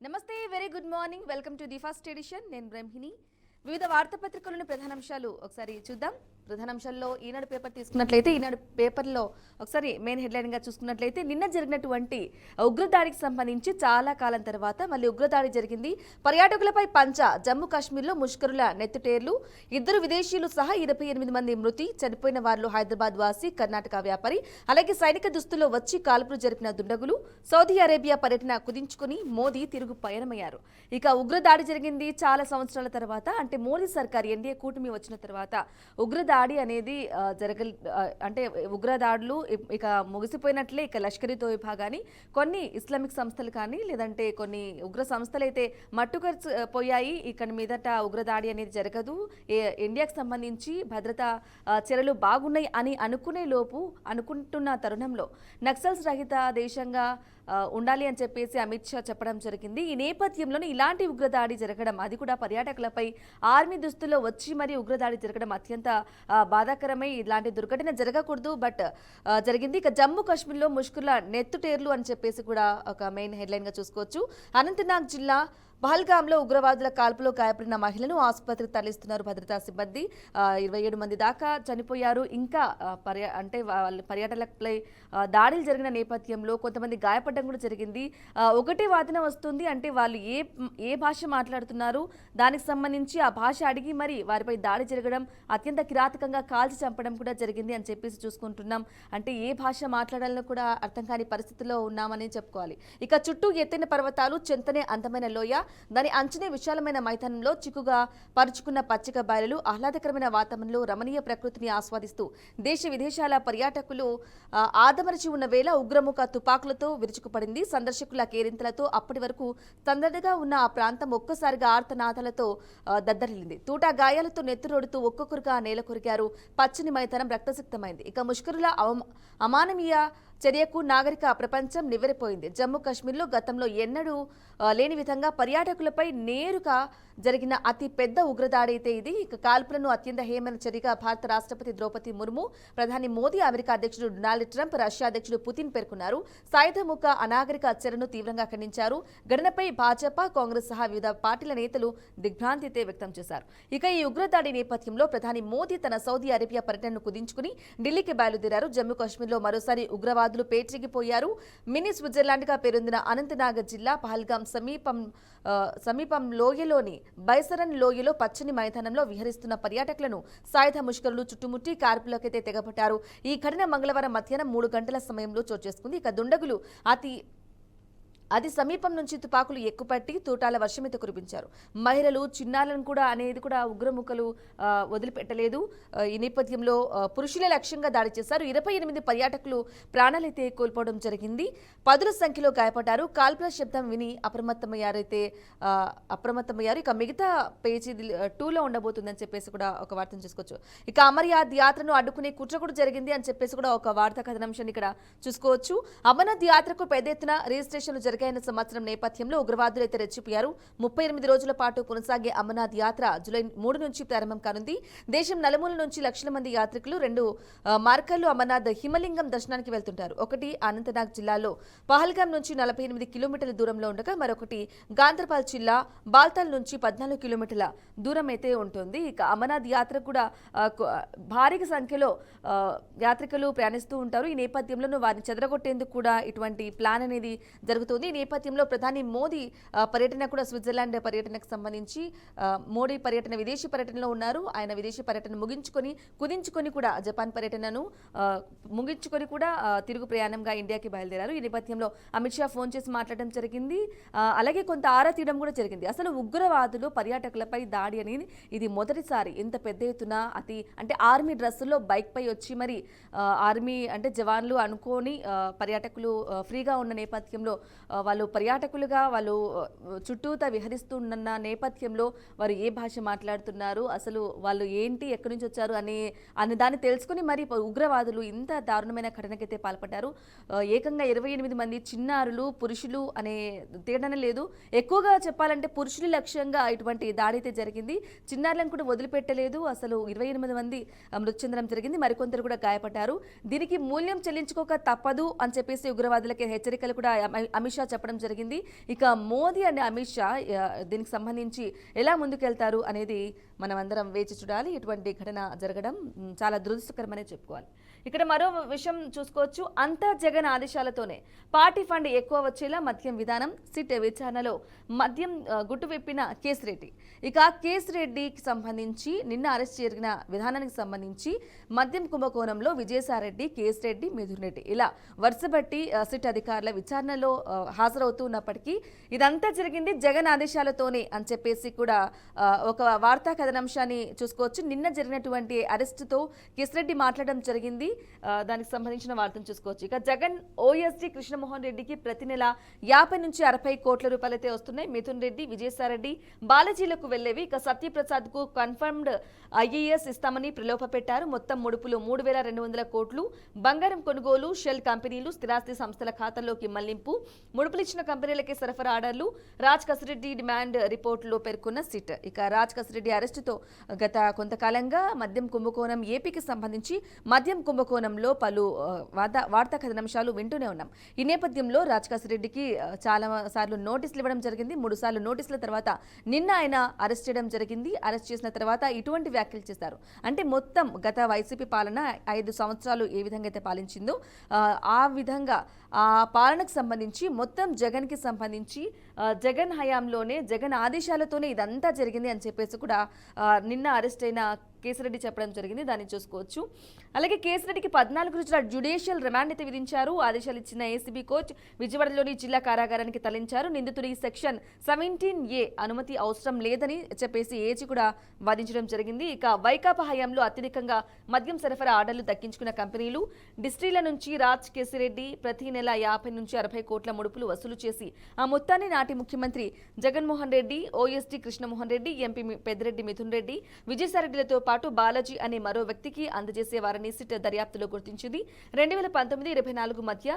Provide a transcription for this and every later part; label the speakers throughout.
Speaker 1: నమస్తే, very good morning. Welcome to the first edition. నేను బ్రహ్మిని. వివిధ వార్తాపత్రికల్లోని ప్రధానాంశాలు ఒకసారి చూద్దాం. ప్రధానాంశాల్లో ఈనాడు పేపర్ తీసుకున్నట్లయితే ఈనాడు పేపర్లో ఒకసారి మెయిన్ హెడ్లైన్గా చూసుకున్నట్లయితే నిన్న జరిగినటువంటి ఉగ్రదాడికి సంబంధించి చాలా కాలం తర్వాత మళ్ళీ ఉగ్రదాడి జరిగింది. పర్యాటకులపై పంచ. జమ్మూ కాశ్మీర్లో ముష్కరుల నెత్తుటేర్లు. 2 విదేశీయులు సహా 28 మంది మృతి. చనిపోయిన వారిలో హైదరాబాద్ వాసి, కర్ణాటక వ్యాపారి, అలాగే సైనిక దుస్తుల్లో వచ్చి కాల్పులు జరిపిన దుండగులు. సౌదీ అరేబియా పర్యటన కుదించుకుని మోదీ తిరుగు పయనమయ్యారు. ఇక ఉగ్రదాడి జరిగింది చాలా సంవత్సరాల తర్వాత, అంటే మోదీ సర్కార్ ఎన్డీఏ కూటమి వచ్చిన తర్వాత ఉగ్రదాడి అనేది అంటే ఉగ్రదాడులు ఇక ముగిసిపోయినట్లే. ఇక లష్కరీ తోయిబా కానీ కొన్ని ఇస్లామిక్ సంస్థలు కానీ లేదంటే కొన్ని ఉగ్ర సంస్థలు అయితే మట్టుకరిపోయాయి. ఇక్కడ మీదట ఉగ్రదాడి అనేది జరగదు. ఇండియాకు సంబంధించి భద్రతా చర్యలు బాగున్నాయి అని అనుకుంటున్న తరుణంలో నక్సల్స్ రహిత దేశంగా ఉండాలి అని చెప్పేసి అమిత్ షా చెప్పడం జరిగింది. ఈ నేపథ్యంలోనే ఇలాంటి ఉగ్రదాడి జరగడం, అది కూడా పర్యాటకులపై ఆర్మీ దుస్తుల్లో వచ్చి మరి ఉగ్రదాడి జరగడం అత్యంత బాధాకరమే. ఇలాంటి దుర్ఘటన జరగకూడదు, బట్ జరిగింది. ఇక జమ్మూ కాశ్మీర్లో ముష్కరుల నెత్తుటేర్లు అని చెప్పేసి కూడా ఒక మెయిన్ హెడ్లైన్గా చూసుకోవచ్చు. అనంతనాగ్ జిల్లా పహల్గాంలో ఉగ్రవాదుల కాల్పులో గాయపడిన మహిళను ఆసుపత్రికి తరలిస్తున్నారు భద్రతా సిబ్బంది. 27 మంది దాకా చనిపోయారు. ఇంకా అంటే వాళ్ళ పర్యాటకులపై దాడులు జరిగిన నేపథ్యంలో కొంతమంది గాయపడడం కూడా జరిగింది. ఒకటే వాదన వస్తుంది, అంటే వాళ్ళు ఏ భాష మాట్లాడుతున్నారు దానికి సంబంధించి ఆ భాష అడిగి మరి వారిపై దాడి జరగడం, అత్యంత కిరాతకంగా కాల్చి చంపడం కూడా జరిగింది అని చెప్పేసి చూసుకుంటున్నాం. అంటే ఏ భాష మాట్లాడాలని కూడా అర్థం కాని పరిస్థితిలో ఉన్నామని చెప్పుకోవాలి. ఇక చుట్టూ ఎత్తైన పర్వతాలు, చెంతనే అందమైన లోయ, దాని అంచనే విశాలమైన మైదానంలో చిక్కుగా పరుచుకున్న పచ్చిక బయలు, ఆహ్లాదకరమైన వాతావరణంలో రమణీయ ప్రకృతిని ఆస్వాదిస్తూ దేశ విదేశాల పర్యాటకులు ఆదమరచి ఉన్న వేళ ఉగ్రముఖ తుపాకులతో విరుచుకుపడింది. సందర్శకుల కేరింతలతో అప్పటి వరకు సందడిగా ఉన్న ఆ ప్రాంతం ఒక్కసారిగా ఆర్తనాదాలతో దద్దరిల్లింది. తూటా గాయాలతో నెత్తురోడుతూ ఒక్కొక్కరుగా నేల కొరిగారు. పచ్చని మైదానం రక్తసిక్తమైంది. ఇక ముష్కరుల అమానవీయ చర్యకు నాగరిక ప్రపంచం నివ్వెరపోయింది. జమ్మూ కాశ్మీర్లో గతంలో ఎన్నడూ లేని విధంగా పర్యాటకులపై నేరుగా జరిగిన అతి పెద్ద ఉగ్రదాడి అయితే ఇది. ఇక కాల్పులను అత్యంత హేయమైన చర్యగా భారత రాష్ట్రపతి ద్రౌపది ముర్ము, ప్రధాని మోదీ, అమెరికా అధ్యక్షుడు డొనాల్డ్ ట్రంప్, రష్యా అధ్యక్షుడు పుతిన్ పేర్కొన్నారు. సాయుధముఖ అనాగరిక చర్యను తీవ్రంగా ఖండించారు. ఘటనపై భాజపా, కాంగ్రెస్ సహా వివిధ పార్టీల నేతలు దిగ్భ్రాంతి వ్యక్తం చేశారు. ఇక ఈ ఉగ్రదాడి నేపథ్యంలో ప్రధాని మోదీ తన సౌదీ అరేబియా పర్యటనను కుదించుకుని ఢిల్లీకి బయలుదేరారు. జమ్మూ కాశ్మీర్లో మరోసారి ఉగ్రవాదులు పేటరేగిపోయారు. మినీ స్విట్జర్లాండ్ గా పేరొందిన అనంతనాగ్ జిల్లా పహల్గాం సమీపం లోయలోని బైసరన్ లోయలో పచ్చని మైదానంలో విహరిస్తున్న పర్యాటకులను సాయుధ ముష్కరులు చుట్టుముట్టి కార్పులకైతే తెగపట్టారు. ఈ ఘటన మంగళవారం మధ్యాహ్నం 3 గంటల సమయంలో చోటు చేసుకుంది. ఇక దుండగులు అది సమీపం నుంచి తుపాకులు ఎక్కుపట్టి తూటాల వర్షమైతే కురిపించారు. మహిళలు, చిన్నారులను కూడా అనేది కూడా ఉగ్రముఖలు వదిలిపెట్టలేదు. ఈ నేపథ్యంలో పురుషులే లక్ష్యంగా దాడి చేశారు. 28 పర్యాటకులు ప్రాణాలైతే కోల్పోవడం జరిగింది. 10ల సంఖ్యలో గాయపడ్డారు. కాల్పుల శబ్దం విని అప్రమత్తమయ్యారు. ఇక మిగతా పేజీ 2లో ఉండబోతుందని చెప్పేసి కూడా ఒక వార్తను చూసుకోవచ్చు. ఇక అమర్నాథ్ యాత్రను అడ్డుకునే కుట్ర కూడా జరిగింది అని చెప్పేసి కూడా ఒక వార్తా కథనాంశాన్ని ఇక్కడ చూసుకోవచ్చు. అమర్నాథ్ యాత్రకు పెద్ద ఎత్తున రిజిస్ట్రేషన్లు జరిగిన సంవత్సరం నేపథ్యంలో ఉగ్రవాదులు అయితే రెచ్చిపోయారు. 38 రోజుల పాటు కొనసాగే అమర్నాథ్ యాత్ర జూలై 3 నుంచి ప్రారంభం కానుంది. దేశం నలుమూల నుంచి లక్షల మంది యాత్రికులు 2 మార్గాల్లో అమర్నాథ్ హిమలింగం దర్శనానికి వెళ్తుంటారు. ఒకటి అనంతనాగ్ జిల్లాలో పహల్గాం నుంచి 48 కిలోమీటర్ల దూరంలో ఉండగా మరొకటి గాందర్బాల్ జిల్లా బాల్తాల్ నుంచి 14 కిలోమీటర్ల దూరం అయితే ఉంటుంది. ఇక అమర్నాథ్ యాత్ర కూడా భారీ సంఖ్యలో యాత్రికులు ప్రయాణిస్తూ ఉంటారు. ఈ నేపథ్యంలో వారిని చెదరగొట్టేందుకు కూడా ఇటువంటి ప్లాన్ అనేది జరుగుతుంది. ఈ నేపథ్యంలో ప్రధాని మోదీ పర్యటన కూడా స్విట్జర్లాండ్ పర్యటనకు సంబంధించి మోడీ పర్యటన విదేశీ పర్యటనలో ఉన్నారు. ఆయన విదేశీ పర్యటన కుదించుకొని కూడా జపాన్ పర్యటనను ముగించుకొని కూడా తిరుగు ప్రయాణంగా ఇండియాకి బయలుదేరారు. ఈ నేపథ్యంలో అమిత్ షా ఫోన్ చేసి మాట్లాడడం జరిగింది. అలాగే కొంత ఆరా తీయడం కూడా జరిగింది. అసలు ఉగ్రవాదులు పర్యాటకులపై దాడి అనేది ఇది మొదటిసారి ఇంత పెద్ద ఎత్తున అంటే ఆర్మీ డ్రెస్సుల్లో బైక్ పై వచ్చి మరి ఆర్మీ అంటే జవాన్లు అనుకోని పర్యాటకులు ఫ్రీగా ఉన్న నేపథ్యంలో వాళ్ళు పర్యాటకులుగా వాళ్ళు చుట్టూతా విహరిస్తున్న నేపథ్యంలో వారు ఏ భాష మాట్లాడుతున్నారు, అసలు వాళ్ళు ఏంటి, ఎక్కడి నుంచి వచ్చారు అనే దాన్ని తెలుసుకుని మరి ఉగ్రవాదులు ఇంత దారుణమైన ఘటనకైతే పాల్పడ్డారు. ఏకంగా 28 మంది చిన్నారులు, పురుషులు అనే తేడానే లేదు. ఎక్కువగా చెప్పాలంటే పురుషుల లక్ష్యంగా ఇటువంటి దాడి అయితే జరిగింది. చిన్నారులను కూడా వదిలిపెట్టలేదు. అసలు 28 మంది మృతి చెందడం జరిగింది. మరికొందరు కూడా గాయపడ్డారు. దీనికి మూల్యం చెల్లించుకోక తప్పదు అని చెప్పేసి ఉగ్రవాదులకి హెచ్చరికలు కూడా అమిత్ షా చెప్పడం జరిగింది. ఇక మోదీ అండ్ అమిత్ షా దీనికి సంబంధించి ఎలా ముందుకెళ్తారు అనేది మనం అందరం వేచి చూడాలి. ఇటువంటి ఘటన జరగడం చాలా దురదృష్టకరమనే చెప్పుకోవాలి. ఇక్కడ మరో విషయం చూసుకోవచ్చు. అంతా జగన్ ఆదేశాలతోనే పార్టీ ఫండ్ ఎక్కువ వచ్చేలా మద్యం విధానం సిట్ విచారణలో మద్యం గుట్టు విప్పిన కేసిరెడ్డి. ఇక కేసిరెడ్డికి సంబంధించి నిన్న అరెస్ట్ జరిగిన విధానానికి సంబంధించి మద్యం కుంభకోణంలో విజయసాయిరెడ్డి, కేసిరెడ్డి, మిథున్ రెడ్డి ఇలా వరుసబట్టి సిట్ అధికారుల విచారణలో హాజరవుతున్నప్పటికీ ఇదంతా జరిగింది జగన్ ఆదేశాలతోనే అని చెప్పేసి కూడా ఒక వార్తా కథనాంశాన్ని చూసుకోవచ్చు. నిన్న జరిగినటువంటి అరెస్టుతో కేసిరెడ్డి మాట్లాడడం జరిగింది. దానికి సంబంధించిన వార్తను చూసుకోవచ్చు. ఇక జగన్ ఓఎస్డీ కృష్ణమోహన్ రెడ్డికి ప్రతి నెల 50 నుంచి 60 కోట్ల రూపాయలైతే వస్తున్నాయి. మిథున్ రెడ్డి, విజయసాయిరెడ్డి, బాలాజీలకు వెళ్లేవి. ఇక సత్యప్రసాద్ కు కన్ఫర్మ్డ్ ఐఏఎస్ ఇస్తామని ప్రలోభ పెట్టారు. మొత్తం ముడుపులు 3200 కోట్లు. బంగారం కొనుగోలు, షెల్ కంపెనీలు, స్థిరాస్తి సంస్థల ఖాతాల్లోకి మళ్లింపు, ముడుపులు ఇచ్చిన కంపెనీలకే సరఫరా ఆర్డర్లు, రాజ్ కసిరెడ్డి డిమాండ్ రిపోర్టులో పేర్కొన్న సిట్. ఇక రాజ్ కసిరెడ్డి అరెస్టుతో గత కొంతకాలంగా మద్యం కుంభకోణం ఏపీకి సంబంధించి మద్యం కుంభకోణంలో పలు వార్తా కథనాంశాలు వింటూనే ఉన్నాం. ఈ నేపథ్యంలో రాజ్ కసిరెడ్డికి చాలా సార్లు నోటీసులు ఇవ్వడం జరిగింది. 3 సార్లు నోటీసుల తర్వాత నిన్న ఆయన అరెస్ట్ చేయడం జరిగింది. అరెస్ట్ చేసిన తర్వాత ఇటువంటి వ్యాఖ్యలు చేశారు. అంటే మొత్తం గత వైసీపీ పాలన 5 సంవత్సరాలు ఏ విధంగా అయితే పాలించిందో ఆ విధంగా ఆ పాలనకు సంబంధించి మొత్తం జగన్కి సంబంధించి జగన్ హయాంలోనే జగన్ ఆదేశాలతోనే ఇదంతా జరిగింది అని చెప్పేసి కూడా నిన్న అరెస్ట్ అయిన కేసిరెడ్డి చెప్పడం జరిగింది. దాన్ని చూసుకోవచ్చు. అలాగే కేసిరెడ్డికి 14 రోజుల జ్యుడిషియల్ రిమాండ్ అయితే విధించారు. ఆదేశాలు ఇచ్చిన ఏసీబీ కోర్టు విజయవాడలోని జిల్లా కారాగారానికి తరలించారు. నిందితుడి సెక్షన్ 17A అనుమతి అవసరం లేదని చెప్పేసి ఏజీ కూడా వాదించడం జరిగింది. ఇక వైకాపా హయాంలో అత్యధికంగా మద్యం సరఫరా ఆర్డర్లు దక్కించుకున్న కంపెనీలు డిస్టిల్ల నుంచి రాజ్ కేసిరెడ్డి ప్రతి నెల 50 నుంచి 60 కోట్ల ముడుపులు వసూలు చేసి ఆ మొత్తాన్ని నాటి ముఖ్యమంత్రి జగన్మోహన్ రెడ్డి, ఓఎస్డీ కృష్ణమోహన్ రెడ్డి, ఎంపీ పెద్దిరెడ్డి మిథున్ రెడ్డి, విజయసాయిరెడ్డిలతో పాటు బాలాజీ అనే మరో వ్యక్తికి అందజేసేవారని సిట్ దర్యాప్తులో గుర్తించింది. 2019-24 మధ్య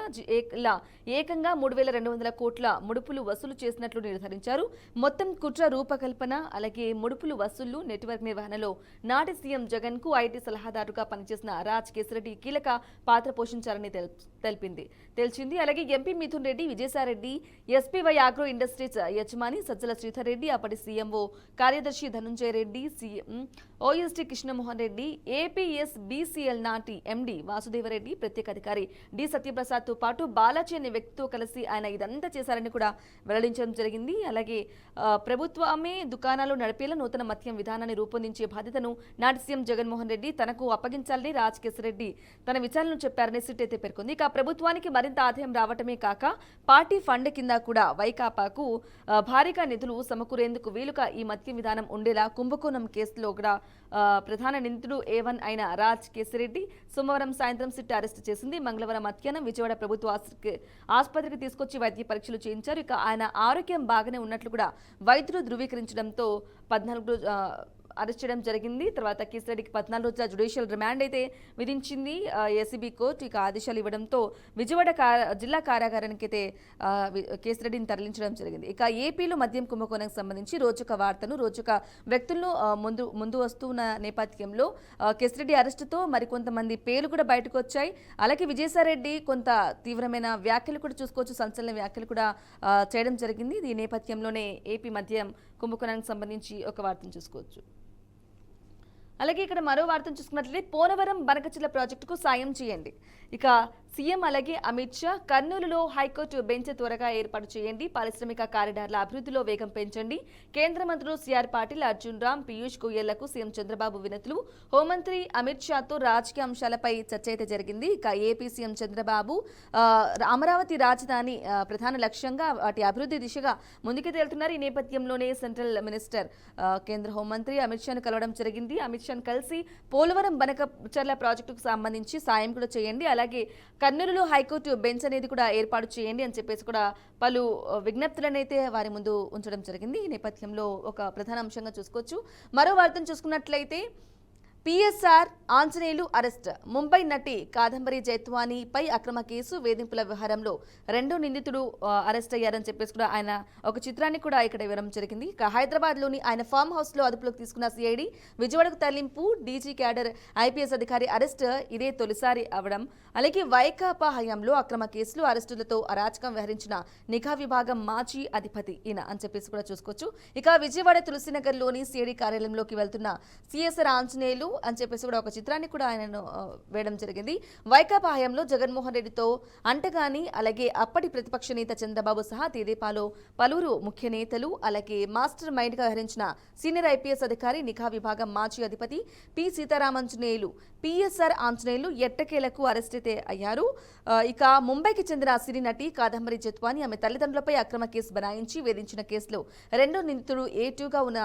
Speaker 1: ఏకంగా 3200 కోట్ల ముడుపులు వసూలు చేసినట్లు నిర్ధారించారు. మొత్తం కుట్ర రూపకల్పన అలాగే ముడుపులు వసూళ్లు నెట్వర్క్ నిర్వహణలో నాటి సీఎం జగన్ కు ఐటీ సలహాదారుగా పనిచేసిన రాజ్ కేసిరెడ్డి కీలక పాత్ర పోషించారని తెలిసింది. అలాగే MP Mithun Reddy, Vijayasai Reddy, SPY agro industries యజమాని సజ్జల శ్రీధర్ రెడ్డి, అప్పటి సీఎంఓ కార్యదర్శి ధనుంజయ రెడ్డి, ఓఎస్డీ కృష్ణమోహన్ రెడ్డి, ఏపీఎస్బీసీఎల్ నాటి ఎండీ వాసుదేవరెడ్డి, ప్రత్యేక అధికారి డి సత్యప్రసాద్ తో పాటు బాలాజీ అనే వ్యక్తితో కలిసి ఆయన ఇదంతా చేశారని కూడా వెల్లడించడం జరిగింది. అలాగే ప్రభుత్వమే దుకాణాలు నడిపేలా నూతన మద్యం విధానాన్ని రూపొందించే బాధ్యతను నాటి సీఎం జగన్మోహన్ రెడ్డి తనకు అప్పగించాలని రాజ్ కేసిరెడ్డి తన విచారణను చెప్పారని సిట్ అయితే పేర్కొంది. ఇక ప్రభుత్వానికి మరింత ఆదాయం రావటమే కాక పార్టీ ఫండ్ కింద కూడా వైకాపాకు భారీగా నిధులు సమకూరేందుకు వీలుగా ఈ మద్యం విధానం ఉండేలా కుంభకోణం కేసులో కూడా ప్రధాన నిందితుడు A1 అయిన రాజ్ కేసిరెడ్డి సోమవారం సాయంత్రం సిట్ అరెస్టు చేసింది. మంగళవారం మధ్యాహ్నం విజయవాడ ప్రభుత్వ ఆసుపత్రికి తీసుకొచ్చి వైద్య పరీక్షలు చేయించారు. ఇక ఆయన ఆరోగ్యం బాగానే ఉన్నట్లు కూడా వైద్యులు ధృవీకరించడంతో 14 రోజులు అరెస్ట్ చేయడం జరిగింది. తర్వాత కేసిరెడ్డికి 14 రోజుల జ్యుడిషియల్ రిమాండ్ అయితే విధించింది ఏసీబీ కోర్టు. ఇక ఆదేశాలు ఇవ్వడంతో విజయవాడ జిల్లా కారాగారానికి అయితే కేసిరెడ్డిని తరలించడం జరిగింది. ఇక ఏపీలో మద్యం కుంభకోణానికి సంబంధించి రోజొక వార్తను రోజొక వ్యక్తులను ముందు వస్తున్న నేపథ్యంలో కేసిరెడ్డి అరెస్టుతో మరికొంతమంది పేర్లు కూడా బయటకు వచ్చాయి. అలాగే విజయసాయిరెడ్డి కొంత తీవ్రమైన వ్యాఖ్యలు కూడా చూసుకోవచ్చు, సంచలన వ్యాఖ్యలు కూడా చేయడం జరిగింది. ఈ నేపథ్యంలోనే ఏపీ మద్యం కుంభకోణానికి సంబంధించి ఒక వార్తను చూసుకోవచ్చు. అలాగే ఇక్కడ మరో వార్తను చూసుకున్నట్లయితే పోలవరం బనకచెర్ల ప్రాజెక్టుకు సాయం చేయండి. ఇక సీఎం అలాగే అమిత్ షా కర్నూలులో హైకోర్టు బెంచ్ త్వరగా ఏర్పాటు చేయండి, పారిశ్రామిక కారిడార్ల అభివృద్ధిలో వేగం పెంచండి. కేంద్ర మంత్రులు సిఆర్ పాటిల్, అర్జున్ రామ్, పీయూష్ గోయల్లకు సీఎం చంద్రబాబు వినతులు. హోంమంత్రి అమిత్ షాతో రాజకీయ అంశాలపై చర్చ అయితే జరిగింది. ఇక ఏపీ సీఎం చంద్రబాబు అమరావతి రాజధాని ప్రధాన లక్ష్యంగా వాటి అభివృద్ధి దిశగా ముందుకు తేలుతున్నారు. ఈ నేపథ్యంలోనే సెంట్రల్ మినిస్టర్ కేంద్ర హోంమంత్రి అమిత్ షాను కలవడం జరిగింది. అమిత్ షాను కలిసి పోలవరం బనకచెర్ల ప్రాజెక్టుకు సంబంధించి సాయం కూడా చేయండి, అలాగే కర్నూలులో హైకోర్టు బెంచ్ అనేది కూడా ఏర్పాటు చేయండి అని చెప్పేసి కూడా పలు విజ్ఞప్తులనైతే వారి ముందు ఉంచడం జరిగింది. ఈ నేపథ్యంలో ఒక ప్రధాన అంశంగా చూసుకోవచ్చు. మరో వార్తను చూసుకున్నట్లయితే పిఎస్ఆర్ ఆంజనేయులు అరెస్ట్. ముంబై నటి కాదంబరి జైత్వానీపై అక్రమ కేసు వేధింపుల వ్యవహారంలో రెండో నిందితుడు అరెస్ట్ అయ్యారని చెప్పేసి కూడా ఆయన ఒక చిత్రాన్ని కూడా ఇక్కడ ఇవ్వడం జరిగింది. ఇక హైదరాబాద్ లోని ఆయన ఫామ్ హౌస్ లో అదుపులోకి తీసుకున్న సిఐడి విజయవాడకు తరలింపు. డీజీ క్యాడర్ ఐపీఎస్ అధికారి అరెస్ట్ ఇదే తొలిసారి అవడం. అలాగే వైకాపా హయాంలో అక్రమ కేసులు అరెస్టులతో అరాచకం వ్యవహరించిన నిఘా విభాగం మాజీ అధిపతి ఈయన అని చెప్పేసి కూడా చూసుకోవచ్చు. ఇక విజయవాడ తులసినగర్ లోని సిఐడి కార్యాలయంలోకి వెళ్తున్న సిఎస్ఆర్ ఆంజనేయులు అని చెప్పేసి కూడా ఒక చిత్రాన్ని కూడా ఆయనను వేయడం జరిగింది. వైకాపా హయాంలో జగన్మోహన్ రెడ్డితో అంటగాని అలాగే అప్పటి ప్రతిపక్ష నేత చంద్రబాబు సహా తెదేపాలో పలువురు ముఖ్య నేతలు అలాగే మాస్టర్ మైండ్ గా వ్యవహరించిన సీనియర్ ఐపీఎస్ అధికారి నిఘా విభాగం మాజీ అధిపతి పి సీతారామాంజనేయులు పిఎస్ఆర్ ఆంజనేయులు ఎట్టకేలకు అరెస్ట్ అయితే అయ్యారు. ఇక ముంబైకి చెందిన సినీ నటి కాదంబరి జైత్వానీ ఆమె తల్లిదండ్రులపై అక్రమ కేసు బనాయించి వేధించిన కేసులో రెండో నిందితుడు A2గా ఉన్న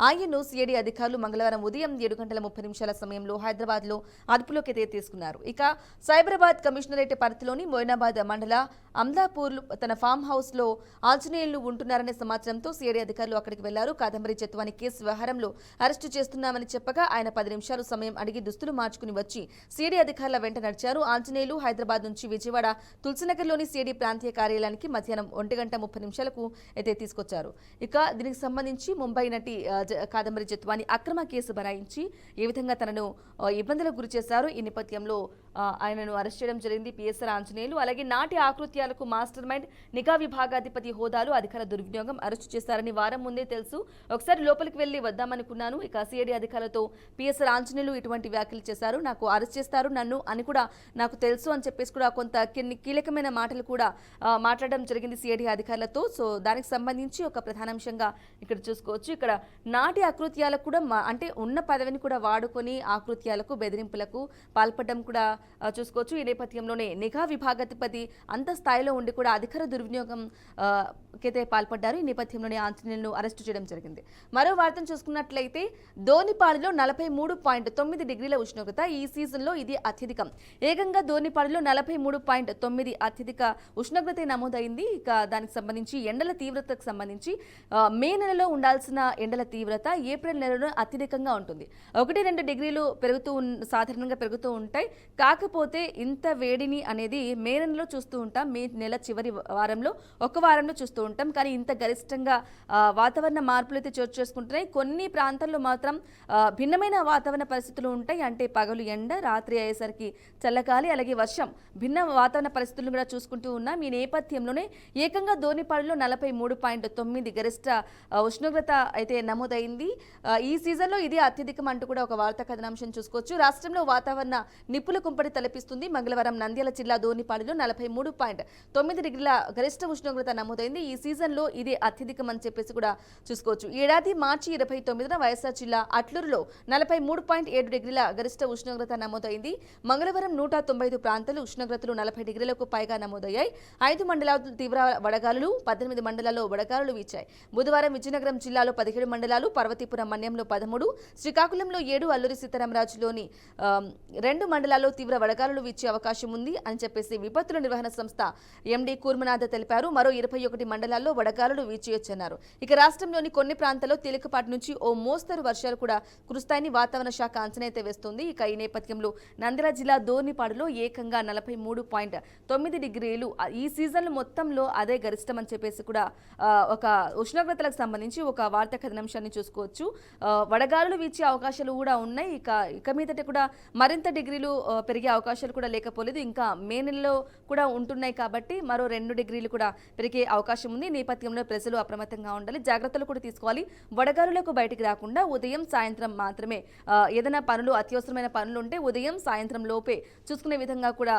Speaker 1: ఆయన్ను సిఐడి అధికారులు మంగళవారం ఉదయం 7:30 సమయంలో హైదరాబాద్ లో అదుపులోకి తీసుకున్నారు. ఇక సైబరాబాద్ కమిషనరేట్ పరిధిలోని మోయినాబాద్ మండల అమ్లాపూర్ తన ఫామ్ హౌస్ లో ఆంజనేయులు ఉంటున్నారనే సమాచారంతో సిఐడి అధికారులు అక్కడికి వెళ్లారు. కాదంబరి జైత్వానీ కేసు వ్యవహారంలో అరెస్టు చేస్తున్నామని చెప్పగా ఆయన 10 నిమిషాలు సమయం అడిగి దుస్తులు మార్చుకుని వచ్చి సిఐడి అధికారుల వెంట నడిచారు. ఆంజనేయులు హైదరాబాద్ నుంచి విజయవాడ తులసినగర్లోని సిఐడి ప్రాంతీయ కార్యాలయానికి మధ్యాహ్నం 1:30 అయితే తీసుకొచ్చారు. ఇక దీనికి సంబంధించి ముంబై నటి కాదంబరి జైత్వానీ అక్రమ కేసు బనాయించి ఏ విధంగా తనను ఇబ్బందులకు గురి చేశారు. ఈ నేపథ్యంలో ఆయనను అరెస్ట్ చేయడం జరిగింది. పిఎస్ఆర్ ఆంజనేయులు అలాగే నాటి ఆకృత్యాలకు మాస్టర్ మైండ్ నిఘా విభాగాధిపతి హోదాలు అధికార దుర్వినియోగం అరెస్టు చేశారని వారం ముందే తెలుసు. ఒకసారి లోపలికి వెళ్లి వద్దామనుకున్నాను. ఇక సిఐడి అధికారులతో పిఎస్ఆర్ ఆంజనేయులు ఇటువంటి వ్యాఖ్యలు చేశారు. నాకు అరెస్ట్ చేస్తారు నన్ను అని కూడా నాకు తెలుసు అని చెప్పేసి కూడా కొంత కీలకమైన మాటలు కూడా మాట్లాడడం జరిగింది సిఐడి అధికారులతో. సో దానికి సంబంధించి ఒక ప్రధానాంశంగా ఇక్కడ చూసుకోవచ్చు. ఇక్కడ నాటి ఆకృత్యాలకు కూడా అంటే ఉన్న పదవిని కూడా వాడుకొని ఆకృత్యాలకు బెదిరింపులకు పాల్పడడం కూడా చూసుకోవచ్చు. ఈ నేపథ్యంలోనే నిఘా విభాగాధిపతి అంత స్థాయిలో ఉండి కూడా అధికార దుర్వినియోగం కైతే పాల్పడ్డారు. ఈ నేపథ్యంలోనే ఆంజనేయులను అరెస్టు చేయడం జరిగింది. మరో వార్తను చూసుకున్నట్లయితే ధోనిపాడులో 43.9 డిగ్రీల ఉష్ణోగ్రత ఈ సీజన్లో ఇది అత్యధికం. ఏకంగా ధోనిపాడులో 43.9 అత్యధిక ఉష్ణోగ్రత నమోదైంది. ఇక దానికి సంబంధించి ఎండల తీవ్రతకు సంబంధించి మే నెలలో ఉండాల్సిన ఎండల తీవ్రత ఏప్రిల్ నెలలో అత్యధికంగా ఉంటుంది. 1-2 డిగ్రీలు సాధారణంగా పెరుగుతూ ఉంటాయి. కాకపోతే ఇంత వేడిని అనేది మే నెలలో చూస్తూ ఉంటాం. మే నెల చివరి వారంలో ఒక వారంలో చూస్తూ ఉంటాం. కానీ ఇంత గరిష్టంగా వాతావరణ మార్పులు అయితే చోటు చేసుకుంటున్నాయి. కొన్ని ప్రాంతాల్లో మాత్రం భిన్నమైన వాతావరణ పరిస్థితులు ఉంటాయి. అంటే పగలు ఎండ, రాత్రి అయ్యేసరికి చల్లగాలి, అలాగే వర్షం, భిన్న వాతావరణ పరిస్థితులను కూడా చూసుకుంటూ ఉన్నాం. ఈ నేపథ్యంలోనే ఏకంగా ధోనిపాడులో 43.9 గరిష్ట ఉష్ణోగ్రత అయితే నమోదైంది. ఈ సీజన్లో ఇది అత్యధికం అంటూ కూడా ఒక వార్తా కథనాంశం చూసుకోవచ్చు. రాష్ట్రంలో వాతావరణ నిప్పుల కుంపటి తలపిస్తుంది. మంగళవారం నంద్యాల జిల్లా ధోనిపాడులో 43.9 డిగ్రీల గరిష్ట ఉష్ణోగ్రత నమోదైంది. ఈ సీజన్లో ఇది అత్యధికం అని చెప్పేసి కూడా చూసుకోవచ్చు. ఏడాది మార్చి 29న వైఎస్ఆర్ జిల్లా అట్లూరులో 43.7 డిగ్రీల గరిష్ట ఉష్ణోగ్రత నమోదైంది. మంగళవారం 195 ప్రాంతాలు ఉష్ణోగ్రతలు 40 డిగ్రీలకు పైగా నమోదయ్యాయి. 5 మండలాలు తీవ్ర వడగాలులు, 18 మండలాల్లో వడగాలులు వీచాయి. బుధవారం విజయనగరం జిల్లాలో 17 మండలాలు, పార్వతీపురం మన్యంలో 13, శ్రీకాకుళంలో 7, అల్లూరి సీతారామరాజులోని 2 మండలాల్లో తీవ్ర వడగాలులు వీచే అవకాశం ఉంది అని చెప్పేసి విపత్తుల నిర్వహణ సంస్థ ఎండీ కూర్మనాథ తెలిపారు. మరో 21 మండలాల్లో వడగాలులు వీచేయొచ్చన్నారు. ఇక రాష్ట్రంలోని కొన్ని ప్రాంతాల్లో తేలికపాటి నుంచి ఓ మోస్తరు వర్షాలు కూడా కురుస్తాయని వాతావరణ శాఖ అంచనా అయితే వేస్తుంది. ఇక ఈ నేపథ్యంలో నంద్యాల జిల్లా ధోనిపాడులో ఏకంగా 43.9 డిగ్రీలు ఈ సీజన్ మొత్తంలో అదే గరిష్టం అని చెప్పేసి కూడా ఒక ఉష్ణోగ్రతలకు సంబంధించి ఒక వార్తా కథనాంశాన్ని చూసుకోవచ్చు. వడగాలులు వీచే అవకాశాలు కూడా ఉన్నాయి. ఇక మీదట కూడా మరింత డిగ్రీలు పెరిగే అవకాశాలు కూడా లేకపోలేదు. ఇంకా మే నెలలో కూడా ఉంటున్నాయి కాబట్టి మరో 2 డిగ్రీలు కూడా పెరిగే అవకాశం ఉంది. నేపథ్యంలో ప్రజలు అప్రమత్తంగా ఉండాలి, జాగ్రత్తలు కూడా తీసుకోవాలి. వడగాలులకు బయటికి రాకుండా ఉదయం సాయంత్రం మాత్రమే ఏదైనా పనులు, అత్యవసరమైన పనులు ఉంటే ఉదయం సాయంత్రం లోపే చూసుకునే విధంగా కూడా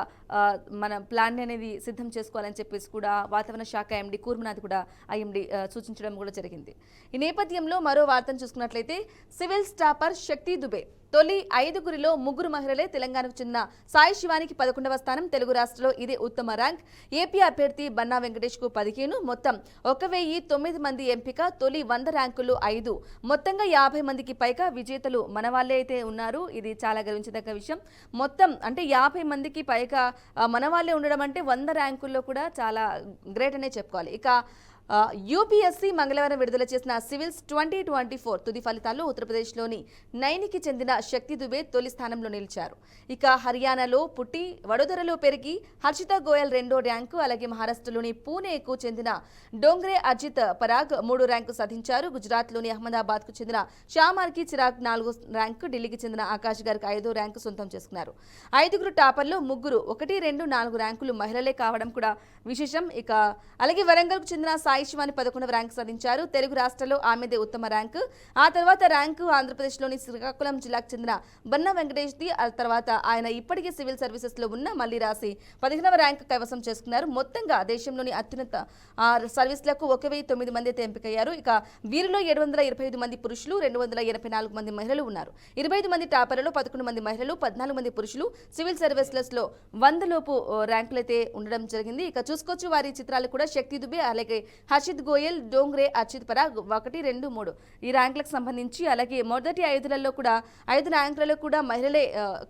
Speaker 1: మన ప్లాన్ అనేది సిద్ధం చేసుకోవాలని చెప్పేసి కూడా వాతావరణ శాఖ ఎండీ కూర్మనాథ్ కూడా ఐఎండీ సూచించడం కూడా జరిగింది. ఈ నేపథ్యంలో మరో వార్తను చూసుకున్నట్లయితే సివిల్ స్టాపర్ శక్తి దుబే తొలి 5గురిలో 3 మహిళలే. తెలంగాణకు చెందిన సాయి శివానికి 11వ స్థానం. తెలుగు రాష్ట్రంలో ఇదే ఉత్తమ ర్యాంక్. ఏపీ అభ్యర్థి బన్నా వెంకటేష్కు 15, మొత్తం 1009 మంది ఎంపిక. తొలి 100 ర్యాంకుల్లో 5, మొత్తంగా 50 మందికి పైగా విజేతలు మన వాళ్ళే అయితే ఉన్నారు. ఇది చాలా గర్వించదగ్గ విషయం. మొత్తం అంటే 50 మందికి పైగా మన వాళ్ళే ఉండడం అంటే 100 ర్యాంకుల్లో కూడా చాలా గ్రేట్ అనే చెప్పుకోవాలి. ఇక యూపీఎస్సీ మంగళవారం విడుదల చేసిన సివిల్స్ 2024 తుది ఫలితాల్లో ఉత్తరప్రదేశ్లోని నైనికి చెందిన శక్తి దుబే తొలి స్థానంలో నిలిచారు. ఇక హర్యానాలో పుట్టి వడోదరలో పెరిగి హర్షిత గోయల్ 2వ ర్యాంకు, అలాగే మహారాష్ట్రలోని పూణేకు చెందిన డోంగ్రే అజిత్ పరాగ్ 3వ ర్యాంకు సాధించారు. గుజరాత్లోని అహ్మదాబాద్కు చెందిన షామార్కి చిరాగ్ 4వ ర్యాంకు, ఢిల్లీకి చెందిన ఆకాష్ గారికి 5వ ర్యాంకు సొంతం చేసుకున్నారు. 5గురు టాపర్లో 3 1, 2, 4 ర్యాంకులు మహిళలే కావడం కూడా విశేషం. ఇక అలాగే వరంగల్కు చెందిన సాయి శివాని 11వ ర్యాంకు సాధించారు. తెలుగు రాష్ట్రాల్లో ఆమెదే ఉత్తమ ర్యాంకు. ఆ తర్వాత ర్యాంకు ఆంధ్రప్రదేశ్లోని శ్రీకాకుళం జిల్లాకు చెందిన బన్నా వెంకటేష్ది. ఆ తర్వాత ఆయన ఇప్పటికే సివిల్ సర్వీసెస్లో ఉన్న మళ్లీ రాసి 15వ ర్యాంకు కైవసం చేసుకున్నారు. మొత్తంగా దేశంలోని అత్యున్నత సర్వీసులకు 1009 మంది అయితే ఎంపికయ్యారు. ఇక వీరిలో 725 మంది పురుషులు, 284 మంది మహిళలు ఉన్నారు. 25 మంది టాపర్లలో 11 మంది మహిళలు, 14 మంది పురుషులు. సివిల్ సర్వీసెస్లో 100 లోపు ర్యాంకులు అయితే ఉండడం జరిగింది. ఇక చూసుకోవచ్చు వారి చిత్రాలు కూడా శక్తి దుబే, అలాగే హర్షిత్ గోయల్, డోంగ్రే అజిత్ పరాగ్ 1, 2, 3 ఈ ర్యాంకులకు సంబంధించి, అలాగే మొదటి 5లలో కూడా 5 ర్యాంకులలో కూడా మహిళలే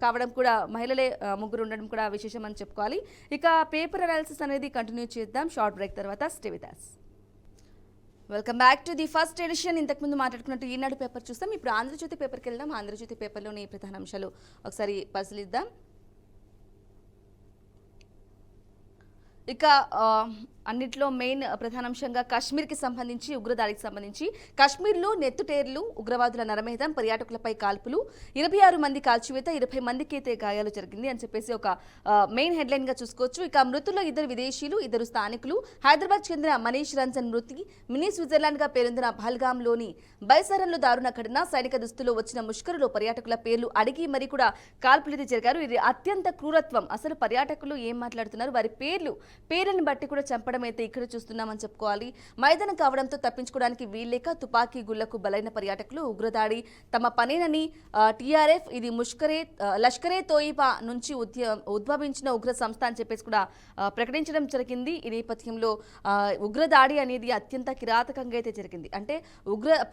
Speaker 1: కావడం కూడా మహిళలే 3 ఉండడం కూడా విశేషం అని చెప్పుకోవాలి. ఇక పేపర్ అనాలిసిస్ అనేది కంటిన్యూ చేద్దాం షార్ట్ బ్రేక్ తర్వాత. Stay with us. Welcome back to the first edition. ఇంతకుముందు మాట్లాడుకున్నట్టు ఈనాడు పేపర్ చూస్తాం. ఇప్పుడు ఆంధ్రజ్యోతి పేపర్కి వెళ్దాం. ఆంధ్రజ్యోతి పేపర్లోని ప్రధాన అంశాలు ఒకసారి పరిశీలిద్దాం. ఇక అన్నిట్లో మెయిన్ ప్రధానాంశంగా కాశ్మీర్కి సంబంధించి ఉగ్రదాడికి సంబంధించి కాశ్మీర్లో నెత్తుటేర్లు, ఉగ్రవాదుల నరమేధం, పర్యాటకులపై కాల్పులు, 26 మంది కాల్చివేత, 20 మందికి అయితే గాయాలు జరిగింది అని చెప్పేసి ఒక మెయిన్ హెడ్లైన్ గా చూసుకోవచ్చు. ఇక మృతుల్లో 2 విదేశీయులు, 2 స్థానికులు. హైదరాబాద్ చెందిన మనీష్ రంజన్ మృతి, మినీ స్విట్జర్లాండ్ గా పేరొందిన పహల్గాంలోని బైసారంలో దారుణ ఘటన, సైనిక దుస్తులో వచ్చిన ముష్కరులో పర్యాటకుల పేర్లు అడిగి మరి కూడా కాల్పులు జరిగారు. ఇది అత్యంత క్రూరత్వం. అసలు పర్యాటకులు ఏం మాట్లాడుతున్నారు, వారి పేర్లను బట్టి కూడా చంపడం అయితే ఇక్కడ చూస్తున్నామని చెప్పుకోవాలి. మైదానం కావడంతో తప్పించుకోవడానికి వీల్లేక తుపాకీ గుళ్లకు బలైన పర్యాటకులు ఉగ్రదాడి తమ పనేనని టీఆర్ఎఫ్, ఇది లష్కరే తోయిబా నుంచి ఉద్భవించిన ఉగ్ర సంస్థ అని చెప్పేసి కూడా ప్రకటించడం జరిగింది. ఈ నేపథ్యంలో ఉగ్రదాడి అనేది అత్యంత కిరాతకంగా అయితే జరిగింది. అంటే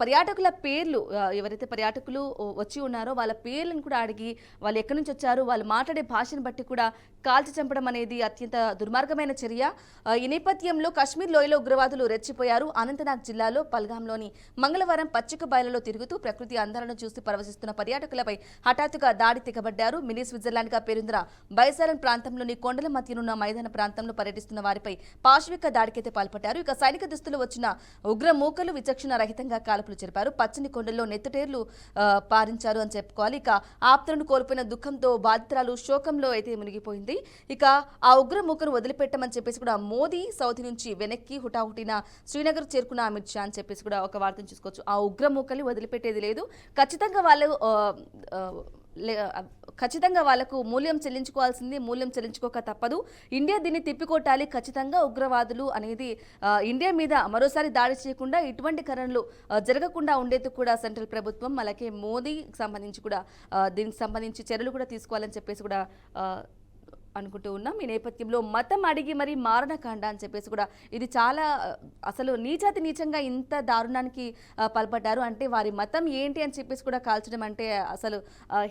Speaker 1: పర్యాటకుల పేర్లు, ఎవరైతే పర్యాటకులు వచ్చి ఉన్నారో వాళ్ళ పేర్లను కూడా అడిగి వాళ్ళు ఎక్కడి నుంచి వచ్చారు, వాళ్ళు మాట్లాడే భాషను బట్టి కూడా కాల్చి చంపడం అనేది అత్యంత దుర్మార్గమైన చర్య. ఈ నేపథ్యంలో కాశ్మీర్ లోయలో ఉగ్రవాదులు రెచ్చిపోయారు. అనంతనాగ్ జిల్లాలో పల్గాంలోని మంగళవారం పచ్చిక బయలులో తిరుగుతూ ప్రకృతి అందాలను చూసి పరవశిస్తున్న పర్యాటకులపై హఠాత్తుగా దాడి తెగబడ్డారు. మినీ స్విట్జర్లాండ్ గా పేరొందిన బైసారన్ ప్రాంతంలోని కొండల మధ్యనున్న మైదాన ప్రాంతంలో పర్యటిస్తున్న వారిపై పాశవిక దాడికైతే పాల్పడ్డారు. ఇక సైనిక దుస్తులు వచ్చిన ఉగ్ర మూకలు విచక్షణ రహితంగా కాల్పులు జరిపారు. పచ్చని కొండల్లో నెత్తుటేర్లు పారించారు అని చెప్పుకోవాలి. ఇక ఆప్తులను కోల్పోయిన దుఃఖంతో బాధితురాలు శోకంలో అయితే మునిగిపోయింది. ఇక ఆ ఉగ్ర మూకను వదిలిపెట్టమని చెప్పేసి కూడా మోదీ సౌదీ నుంచి వెనక్కి హుటాహుటిన శ్రీనగర్ చేరుకున్న అమిత్ షా అని చెప్పేసి కూడా ఒక వార్తను చూసుకోవచ్చు. ఆ ఉగ్ర మూకల్ని వదిలిపెట్టేది లేదు. ఖచ్చితంగా వాళ్లకు మూల్యం చెల్లించుకోవాల్సింది, మూల్యం చెల్లించుకోక తప్పదు. ఇండియా దీన్ని తిప్పికొట్టాలి. ఖచ్చితంగా ఉగ్రవాదులు అనేది ఇండియా మీద మరోసారి దాడి చేయకుండా, ఇటువంటి ఘటనలు జరగకుండా ఉండేందుకు కూడా సెంట్రల్ ప్రభుత్వం అలాగే మోదీకి సంబంధించి కూడా దీనికి సంబంధించి చర్యలు కూడా తీసుకోవాలని చెప్పేసి కూడా అనుకుంటూ ఉన్నాం. ఈ నేపథ్యంలో మతం అడిగి మరి మారణకాండ అని చెప్పేసి కూడా ఇది చాలా అసలు నీచాతి నీచంగా ఇంత దారుణానికి పాల్పడ్డారు. అంటే వారి మతం ఏంటి అని చెప్పేసి కూడా కాల్చడం అంటే అసలు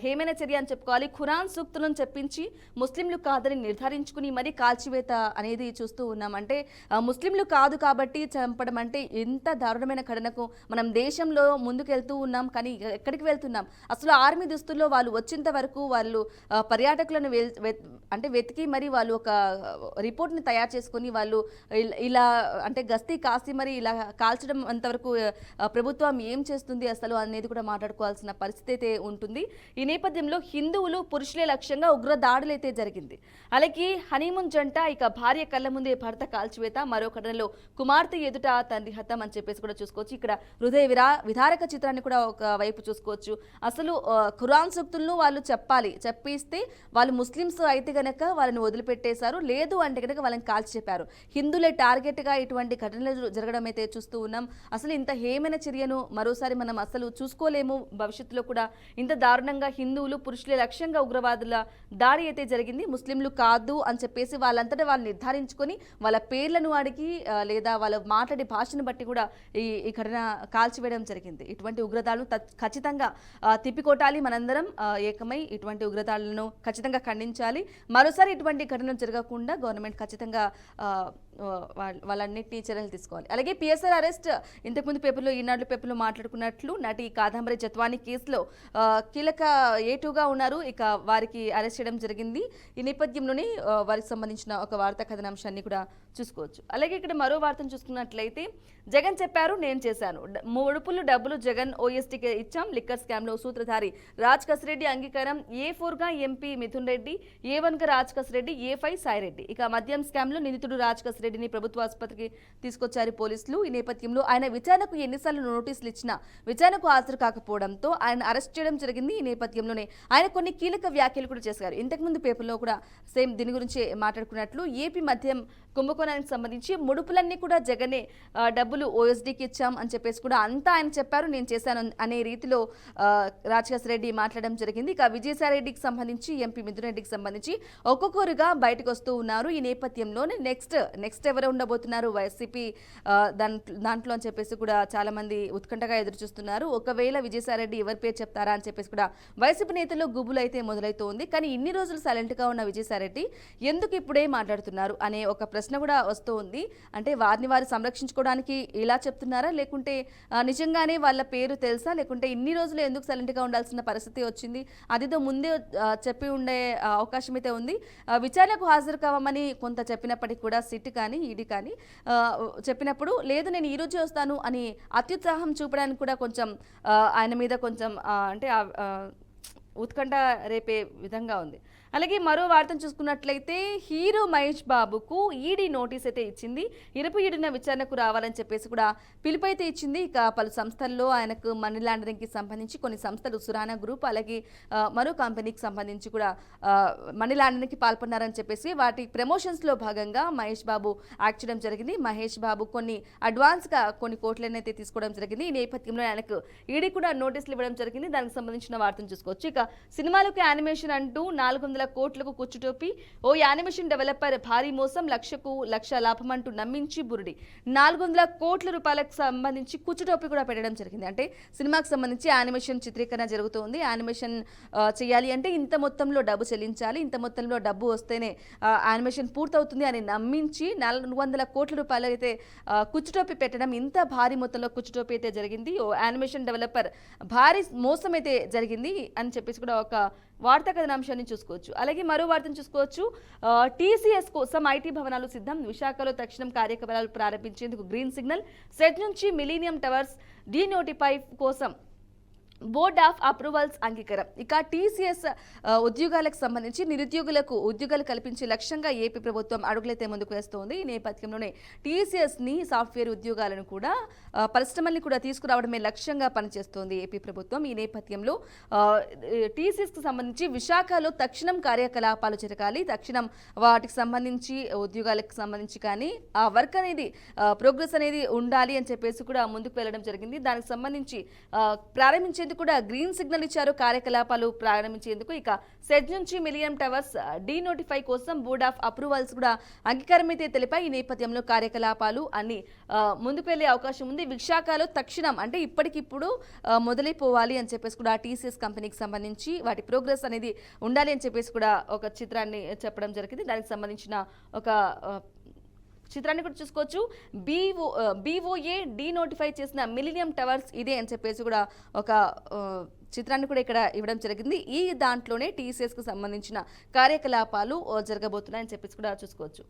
Speaker 1: హేమైన చర్య అని చెప్పుకోవాలి. ఖురాన్ సూక్తులను చెప్పించి ముస్లింలు కాదని నిర్ధారించుకుని మరి కాల్చివేత అనేది చూస్తూ ఉన్నాం. అంటే ముస్లింలు కాదు కాబట్టి చంపడం అంటే ఎంత దారుణమైన ఘటనకు మనం దేశంలో ముందుకెళ్తూ ఉన్నాం. కానీ ఎక్కడికి వెళ్తున్నాం? అసలు ఆర్మీ దుస్తుల్లో వాళ్ళు వచ్చేంత వరకు వాళ్ళు పర్యాటకులను అంటే వెతికి మరి వాళ్ళు ఒక రిపోర్ట్ని తయారు చేసుకుని వాళ్ళు ఇలా అంటే గస్తీ కాసి మరి ఇలా కాల్చడం అంతవరకు ప్రభుత్వం ఏం చేస్తుంది అసలు అనేది కూడా మాట్లాడుకోవాల్సిన పరిస్థితి అయితే ఉంటుంది. ఈ నేపథ్యంలో హిందువులు పురుషులే లక్ష్యంగా ఉగ్ర దాడులు అయితే జరిగింది. అలాగే హనీమూన్ జంట ఇక భార్య కళ్ళ ముందే భర్త కాల్చివేత, మరో ఘటనలో కుమార్తె ఎదుట తండ్రి హతం అని చెప్పేసి కూడా చూసుకోవచ్చు. ఇక్కడ హృదయ విదారక చిత్రాన్ని కూడా ఒక వైపు చూసుకోవచ్చు. అసలు ఖురాన్ సూక్తులను వాళ్ళు చెప్పిస్తే వాళ్ళు ముస్లిమ్స్ అయితే గనక వాళ్ళని వదిలిపెట్టేశారు, లేదు అంటే కనుక వాళ్ళని కాల్చి చెప్పారు. హిందువులే టార్గెట్గా ఇటువంటి ఘటనలు జరగడం అయితే చూస్తూ ఉన్నాం. అసలు ఇంత హేమైన చర్యను మరోసారి మనం అసలు చూసుకోలేము. భవిష్యత్తులో కూడా ఇంత దారుణంగా హిందువులు పురుషులే లక్ష్యంగా ఉగ్రవాదుల దాడి అయితే జరిగింది. ముస్లింలు కాదు అని చెప్పేసి వాళ్ళంతటా వాళ్ళు నిర్ధారించుకొని వాళ్ళ పేర్లను అడిగి లేదా వాళ్ళ మాట్లాడే భాషను బట్టి కూడా ఈ ఘటన కాల్చివేయడం జరిగింది. ఇటువంటి ఉగ్రదాడులను ఖచ్చితంగా తిప్పికొట్టాలి. మనందరం ఏకమై ఇటువంటి ఉగ్రదాడులను ఖచ్చితంగా ఖండించాలి. మరోసారి ఇటువంటి ఘటనలు జరగకుండా గవర్నమెంట్ ఖచ్చితంగా వాళ్ళన్నింటినీ చర్యలు తీసుకోవాలి. అలాగే పిఎస్ఆర్ అరెస్ట్ ఇంతకుముందు పేపర్లో ఈనాడు పేపర్లో మాట్లాడుకున్నట్లు నటి కాదంబరి జత్వాని కేసులో కీలక ఏటుగా ఉన్నారు. ఇక వారికి అరెస్ట్ చేయడం జరిగింది. ఈ నేపథ్యంలోనే వారికి సంబంధించిన ఒక వార్తా కథనాంశాన్ని కూడా చూసుకోవచ్చు. అలాగే ఇక్కడ మరో వార్తను చూసుకున్నట్లయితే జగన్ చెప్పారు నేను చేశాను, ముడుపులు డబ్బులు జగన్ ఓఎస్టీకి ఇచ్చాం, లిక్కర్ స్కామ్ లో సూత్రధారి రాజ్ కసిరెడ్డి అంగీకారం, A4 గా ఎంపీ మిథున్ రెడ్డి, A1 గా రాజ్ కసిరెడ్డి, A5 సాయిరెడ్డి. ఇక మద్యం స్కామ్ లో నిందితుడు రాజ్ కసిరెడ్డిని ప్రభుత్వ ఆసుపత్రికి తీసుకొచ్చారు పోలీసులు. ఈ నేపథ్యంలో ఆయన విచారణకు ఎన్నిసార్లు నోటీసులు ఇచ్చినా విచారణకు హాజరు కాకపోవడంతో ఆయన అరెస్ట్ చేయడం జరిగింది. ఈ నేపథ్యంలోనే ఆయన కొన్ని కీలక వ్యాఖ్యలు కూడా చేశారు. ఇంతకుముందు పేపర్లో కూడా సేమ్ దీని గురించి మాట్లాడుకున్నట్లు ఏపీ మద్యం కుంభకోణానికి సంబంధించి ముడుపులన్నీ కూడా జగనే డబ్బులు ఓఎస్డీకి ఇచ్చాం అని చెప్పేసి కూడా అంతా ఆయన చెప్పారు నేను చేశాను అనే రీతిలో రాజకేశ్ రెడ్డి మాట్లాడడం జరిగింది. ఇక విజయసాయి రెడ్డికి సంబంధించి ఎంపీ మిథున్ రెడ్డికి సంబంధించి ఒక్కొక్కరుగా బయటకు వస్తూ ఉన్నారు. ఈ నేపథ్యంలోనే నెక్స్ట్ ఎవరు ఉండబోతున్నారు వైసీపీ దాంట్లో అని చెప్పేసి కూడా చాలా మంది ఉత్కంఠగా ఎదురు చూస్తున్నారు. ఒకవేళ విజయసాయి రెడ్డి ఎవరి పేరు చెప్తారా అని చెప్పేసి కూడా వైసీపీ నేతల్లో గుబులు అయితే మొదలవుతోంది. కానీ ఇన్ని రోజులు సైలెంట్ గా ఉన్న విజయసాయి రెడ్డి ఎందుకు ఇప్పుడే మాట్లాడుతున్నారు అనే ఒక ప్రశ్న కూడా వస్తూ ఉంది. అంటే వారిని వారు సంరక్షించుకోవడానికి ఇలా చెప్తున్నారా, లేకుంటే నిజంగానే వాళ్ళ పేరు తెలుసా, లేకుంటే ఇన్ని రోజులు ఎందుకు సైలెంట్ గా ఉండాల్సిన పరిస్థితి వచ్చింది, అదితో ముందే చెప్పి ఉండే అవకాశం అయితే ఉంది. విచారణకు హాజరు కావమని కొంత చెప్పినప్పటికీ కూడా సిట్ కానీ ఈడీ కానీ చెప్పినప్పుడు లేదు నేను ఈ రోజే వస్తాను అని అత్యుత్సాహం చూపడానికి కూడా కొంచెం ఆయన మీద కొంచెం అంటే ఉత్కంఠ రేపే విధంగా ఉంది. అలాగే మరో వార్తను చూసుకున్నట్లయితే హీరో మహేష్ బాబుకు ఈడీ నోటీస్ అయితే ఇచ్చింది. 27న విచారణకు రావాలని చెప్పేసి కూడా పిలుపైతే ఇచ్చింది. ఇక పలు సంస్థల్లో ఆయనకు మనీ లాండరింగ్కి సంబంధించి కొన్ని సంస్థలు సురానా గ్రూప్ అలాగే మరో కంపెనీకి సంబంధించి కూడా మనీ లాండరింగ్కి పాల్పన్నారని చెప్పేసి వాటి ప్రమోషన్స్లో భాగంగా మహేష్ బాబు యాక్ట్ చేయడం జరిగింది. మహేష్ బాబు కొన్ని అడ్వాన్స్గా కొన్ని కోట్లను అయితే తీసుకోవడం జరిగింది. ఈ నేపథ్యంలో ఆయనకు ఈడీ కూడా నోటీసులు ఇవ్వడం జరిగింది. దానికి సంబంధించిన వార్తను చూసుకోవచ్చు. ఇక సినిమాలకు యానిమేషన్ అంటూ 400 కోట్లకు కుచ్చుటోపి, ఓ యానిమేషన్ డెవలపర్ భారీ మోసం, లక్ష లాభం అంటూ నమ్మించి బురుడి 400 కోట్ల రూపాయలకు సంబంధించి కుచ్చుటోపి కూడా పెట్టడం జరిగింది. అంటే సినిమాకు సంబంధించి యానిమేషన్ చిత్రీకరణ జరుగుతుంది. యానిమేషన్ చేయాలి అంటే ఇంత మొత్తంలో డబ్బు చెల్లించాలి, ఇంత మొత్తంలో డబ్బు వస్తేనే యానిమేషన్ పూర్తవుతుంది అని నమ్మించి 400 కోట్ల రూపాయలు అయితే కుచ్చుటోపి పెట్టడం, ఇంత భారీ మొత్తంలో కుచ్చుటోపి అయితే జరిగింది. ఓ యానిమేషన్ డెవలపర్ భారీ మోసం అయితే జరిగింది అని చెప్పేసి కూడా ఒక వార్తా కథనాంశాన్ని చూసుకోవచ్చు. అలాగే మరో వార్తను చూసుకోవచ్చు. టీసీఎస్ కోసం ఐటీ భవనాలు సిద్ధం, విశాఖలో తక్షణం కార్యకలాపాలు ప్రారంభించేందుకు గ్రీన్ సిగ్నల్, సెట్ నుంచి మిలీనియం టవర్స్ డీనోటిఫై కోసం బోర్డ్ ఆఫ్ అప్రూవల్స్ అంగీకారం. ఇక టీసీఎస్ ఉద్యోగాలకు సంబంధించి నిరుద్యోగులకు ఉద్యోగాలు కల్పించే లక్ష్యంగా ఏపీ ప్రభుత్వం అడుగులైతే ముందుకు వేస్తోంది. ఈ నేపథ్యంలోనే టీసీఎస్ని సాఫ్ట్వేర్ ఉద్యోగాలను కూడా పరిశ్రమల్ని కూడా తీసుకురావడమే లక్ష్యంగా పనిచేస్తోంది ఏపీ ప్రభుత్వం. ఈ నేపథ్యంలో టీసీఎస్కి సంబంధించి విశాఖలో తక్షణం కార్యకలాపాలు జరగాలి, తక్షణం వాటికి సంబంధించి ఉద్యోగాలకు సంబంధించి కానీ ఆ వర్క్ అనేది ప్రోగ్రెస్ అనేది ఉండాలి అని చెప్పేసి కూడా ముందుకు వెళ్ళడం జరిగింది. దానికి సంబంధించి ప్రారంభించే కూడా గ్రీన్ సిగ్నల్ ఇచ్చారు కార్యకలాపాలు ప్రారంభించేందుకు. ఇక సెట్ నుంచి మిలియం టవర్స్ డీనోటిఫై కోసం బోర్డ్ ఆఫ్ అప్రూవల్స్ కూడా అంగీకారం అయితే తెలిపాయి. ఈ నేపథ్యంలో కార్యకలాపాలు అన్ని ముందుకు వెళ్లే అవకాశం ఉంది. విశాఖలో తక్షణం అంటే ఇప్పటికిప్పుడు మొదలైపోవాలి అని చెప్పేసి కూడా టీసీఎస్ కంపెనీకి సంబంధించి వాటి ప్రోగ్రెస్ అనేది ఉండాలి అని చెప్పేసి కూడా ఒక చిత్రాన్ని చెప్పడం జరిగింది. దానికి సంబంధించిన ఒక చిత్రాన్ని కూడా చూసుకోవచ్చు. బీఓఏ డీనోటిఫై చేసిన మిలీనియం టవర్స్ ఇదే అని చెప్పేసి కూడా ఒక చిత్రాన్ని కూడా ఇక్కడ ఇవ్వడం జరిగింది. ఈ దాంట్లోనే టీసీఎస్కు సంబంధించిన కార్యకలాపాలు జరగబోతున్నాయని చెప్పేసి కూడా చూసుకోవచ్చు.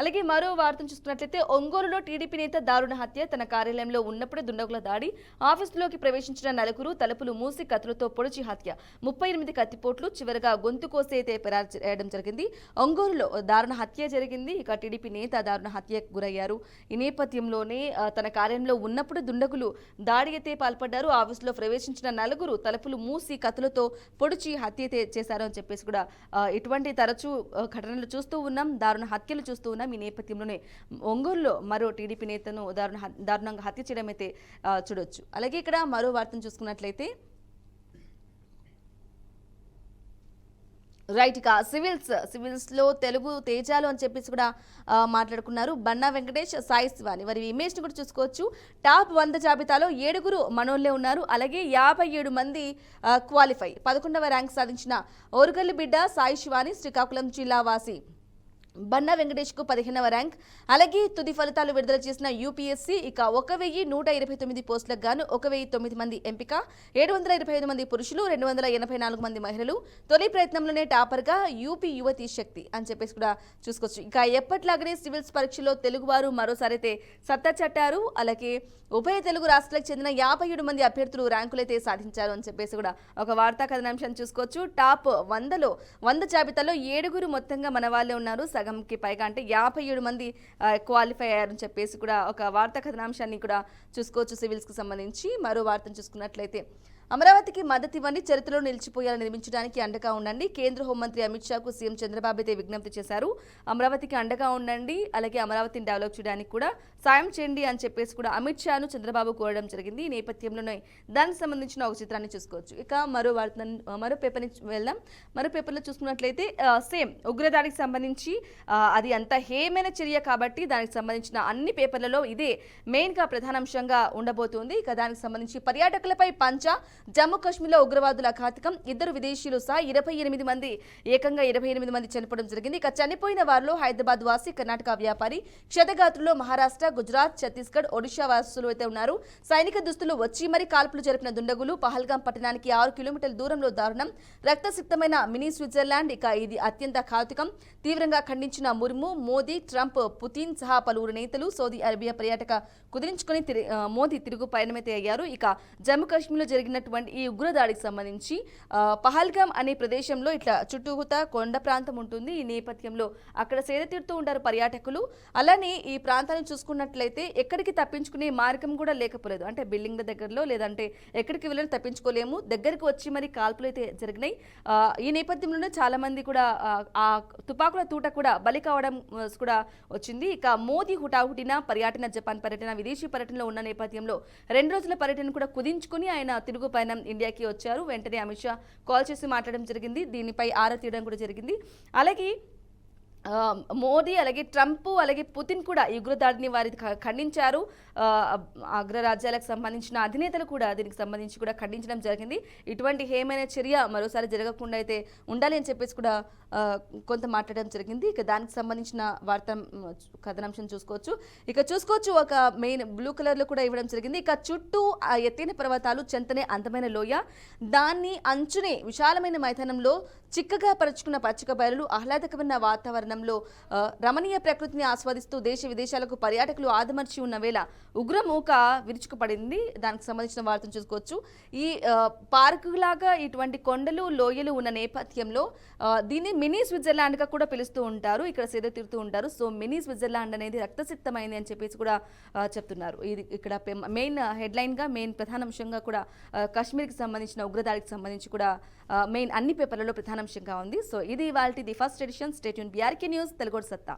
Speaker 1: అలాగే మరో వార్తను చూసుకున్నట్లయితే ఒంగోలులో టీడీపీ నేత దారుణ హత్య, తన కార్యాలయంలో ఉన్నప్పుడే దుండగుల దాడి, ఆఫీసులోకి ప్రవేశించిన నలుగురు, తలుపులు మూసి కత్తులతో పొడిచి హత్య, 38 కత్తిపోట్లు, చివరగా గొంతు కోసి అయితే చేయడం జరిగింది. ఒంగోలులో దారుణ హత్య జరిగింది. ఇక టీడీపీ నేత దారుణ హత్యకు గురయ్యారు. ఈ నేపథ్యంలోనే తన కార్యాలయంలో ఉన్నప్పుడు దుండగులు దాడి అయితే పాల్పడ్డారు. ఆఫీసులో ప్రవేశించిన నలుగురు, తలుపులు మూసి కత్తులతో పొడిచి హత్య చేశారు అని చెప్పేసి కూడా ఇటువంటి తరచూ ఘటనలు చూస్తూ ఉన్నాం, దారుణ హత్యలు చూస్తూ ఉన్నాం. ఈ నేపథ్యంలోనే ఒంగోలులో మరో టీడీపీ నేతను దారుణంగా హత్య చేయడం అయితే చూడొచ్చు. అలాగే ఇక్కడ మరో వార్తను చూసుకున్నట్లయితే రైట్ ఇక సివిల్స్ లో తెలుగు తేజాలు అని చెప్పేసి కూడా మాట్లాడుకున్నారు. బన్నా వెంకటేష్, సాయి శివాని వారి ఇమేజ్ ని కూడా చూసుకోవచ్చు. టాప్ 100 జాబితాలో 7 మనోళ్లే ఉన్నారు. అలాగే 57 మంది క్వాలిఫై. 11వ ర్యాంక్ సాధించిన ఓరుగల్లు బిడ్డ సాయి శివాని శ్రీకాకుళం జిల్లా వాసి. బన్నా వెంకటేష్ కు 15వ ర్యాంక్. అలాగే తుది ఫలితాలు విడుదల చేసిన యూపీఎస్సీ ఇక 1129 పోస్టులకు గాను 1009 మంది ఎంపిక, 725 మంది పురుషులు, 284 మంది మహిళలు. తొలి ప్రయత్నంలోనే టాపర్ గా యూపీ యువతి శక్తి అని చెప్పేసి కూడా చూసుకోవచ్చు. ఇక ఎప్పట్లాగనే సివిల్స్ పరీక్షలో తెలుగువారు మరోసారి అయితే సత్తా చట్టారు. అలాగే ఉభయ తెలుగు రాష్ట్రాలకు చెందిన 57 మంది అభ్యర్థులు ర్యాంకులైతే సాధించారు అని చెప్పేసి కూడా ఒక వార్తా కథనాంశాన్ని చూసుకోవచ్చు. టాప్ 100 జాబితాలో 7 మొత్తంగా మన వాళ్ళే ఉన్నారు. సగంకి పైగా అంటే 57 మంది క్వాలిఫై అయ్యారని చెప్పేసి కూడా ఒక వార్తా కథనాంశాన్ని కూడా చూసుకోవచ్చు. సివిల్స్ కి సంబంధించి మరో వార్తను చూసుకున్నట్లయితే అమరావతికి మద్దతు ఇవ్వండి, చరిత్రలో నిలిచిపోయేలా నిర్మించడానికి అండగా ఉండండి. కేంద్ర హోంమంత్రి అమిత్ షాకు సీఎం చంద్రబాబు అయితే విజ్ఞప్తి చేశారు. అమరావతికి అండగా ఉండండి, అలాగే అమరావతిని డెవలప్ చేయడానికి కూడా సాయం చేయండి అని చెప్పేసి కూడా అమిత్ షాను చంద్రబాబు కోరడం జరిగింది. ఈ నేపథ్యంలోనే దానికి సంబంధించిన ఒక చిత్రాన్ని చూసుకోవచ్చు. ఇక మరో పేపర్ నుంచి వెళ్దాం. మరో పేపర్లో చూసుకున్నట్లయితే సేమ్ ఉగ్రదాడికి సంబంధించి అది అంత హేమైన చర్య కాబట్టి దానికి సంబంధించిన అన్ని పేపర్లలో ఇదే మెయిన్గా ప్రధానాంశంగా ఉండబోతుంది. ఇక దానికి సంబంధించి పర్యాటకులపై పంచా, జమ్మూ కాశ్మీర్లో ఉగ్రవాదుల ఘాతకం, 2 విదేశీయులు సహా 28 మంది, ఏకంగా 28 మంది చనిపోవడం జరిగింది. ఇక చనిపోయిన వారిలో హైదరాబాద్ వాసి, కర్ణాటక వ్యాపారి, క్షతగాత్రులు మహారాష్ట్ర, గుజరాత్, ఛత్తీస్గఢ్, ఒడిషా వాసులు అయితే ఉన్నారు. సైనిక దుస్తులు వచ్చి మరీ కాల్పులు జరిపిన దుండగులు. పహల్గాం పట్టణానికి 6 కిలోమీటర్ల దూరంలో దారుణం, రక్తసిక్తమైన మినీ స్విట్జర్లాండ్. ఇక ఇది అత్యంత ఘాతుకం, తీవ్రంగా ఖండించిన ముర్ము, మోదీ, ట్రంప్, పుతిన్ సహా పలువురు నేతలు. సౌదీ అరేబియా పర్యాటక కుదిరించుకుని మోదీ తిరుగు పయనమైతే అయ్యారు. ఇక జమ్మూ కాశ్మీర్లో జరిగినటువంటి ఈ ఉగ్రదాడికి సంబంధించి పహల్గాం అనే ప్రదేశంలో ఇట్లా చుట్టూతా కొండ ప్రాంతం ఉంటుంది. ఈ నేపథ్యంలో అక్కడ సేద తీరుతూ ఉంటారు పర్యాటకులు. అలానే ఈ ప్రాంతాన్ని చూసుకున్నట్లయితే ఎక్కడికి తప్పించుకునే మార్గం కూడా లేకపోలేదు. అంటే బిల్డింగ్ల దగ్గరలో లేదంటే ఎక్కడికి వెళ్ళని తప్పించుకోలేము, దగ్గరికి వచ్చి మరి కాల్పులు అయితే జరిగినాయి. ఈ నేపథ్యంలోనే చాలా మంది కూడా ఆ తుపాకుల తూట కూడా బలి కావడం కూడా వచ్చింది. ఇక మోదీ హుటాహుటిన పర్యటన, జపాన్ పర్యటన, విదేశీ పర్యటనలో ఉన్న నేపథ్యంలో 2 రోజుల పర్యటన కూడా కుదించుకుని ఆయన తిరుగు పైన ఇండియాకి వచ్చారు. వెంటనే అమిత్ షా కాల్ చేసి మాట్లాడడం జరిగింది. దీనిపై ఆరా తీయడం కూడా జరిగింది. అలాగే మోదీ, అలాగే ట్రంప్, అలాగే పుతిన్ కూడా ఈ ఉగ్రదాడిని వారి ఖండించారు. అగ్రరాజ్యాలకు సంబంధించిన అధినేతలు కూడా దీనికి సంబంధించి కూడా ఖండించడం జరిగింది. ఇటువంటి హేమైన చర్య మరోసారి జరగకుండా అయితే ఉండాలి అని చెప్పేసి కూడా కొంత మాట్లాడడం జరిగింది. ఇక దానికి సంబంధించిన వార్త కథనాంశం చూసుకోవచ్చు. ఒక మెయిన్ బ్లూ కలర్లో కూడా ఇవ్వడం జరిగింది. ఇక చుట్టూ ఎత్తైన పర్వతాలు, చెంతనే అందమైన లోయ, దాన్ని అంచునే విశాలమైన మైదానంలో చిక్కగా పరుచుకున్న పచ్చిక బయలు, ఆహ్లాదకరమైన వాతావరణంలో రమణీయ ప్రకృతిని ఆస్వాదిస్తూ దేశ విదేశాలకు పర్యాటకులు ఆదమర్చి ఉన్న వేళ ఉగ్రమూక విరుచుకుపడింది. దానికి సంబంధించిన వార్తను చూసుకోవచ్చు. ఈ పార్కు లాగా ఇటువంటి కొండలు, లోయలు ఉన్న నేపథ్యంలో దీన్ని మినీ స్విట్జర్లాండ్గా కూడా పిలుస్తూ ఉంటారు. ఇక్కడ సేద తీరుతూ ఉంటారు. సో మినీ స్విట్జర్లాండ్ అనేది రక్తసిక్తమైంది అని చెప్పేసి కూడా చెప్తున్నారు. ఇది ఇక్కడ మెయిన్ హెడ్లైన్గా, మెయిన్ ప్రధానాంశంగా కూడా కాశ్మీర్కి సంబంధించిన ఉగ్రదాడికి సంబంధించి కూడా మెయిన్ అన్ని పేపర్లలో ప్రధానాంశంగా ఉంది. సో ఇది ఇవాల్టి the first edition. Stay tune, BRK news, Telugu సత్తా.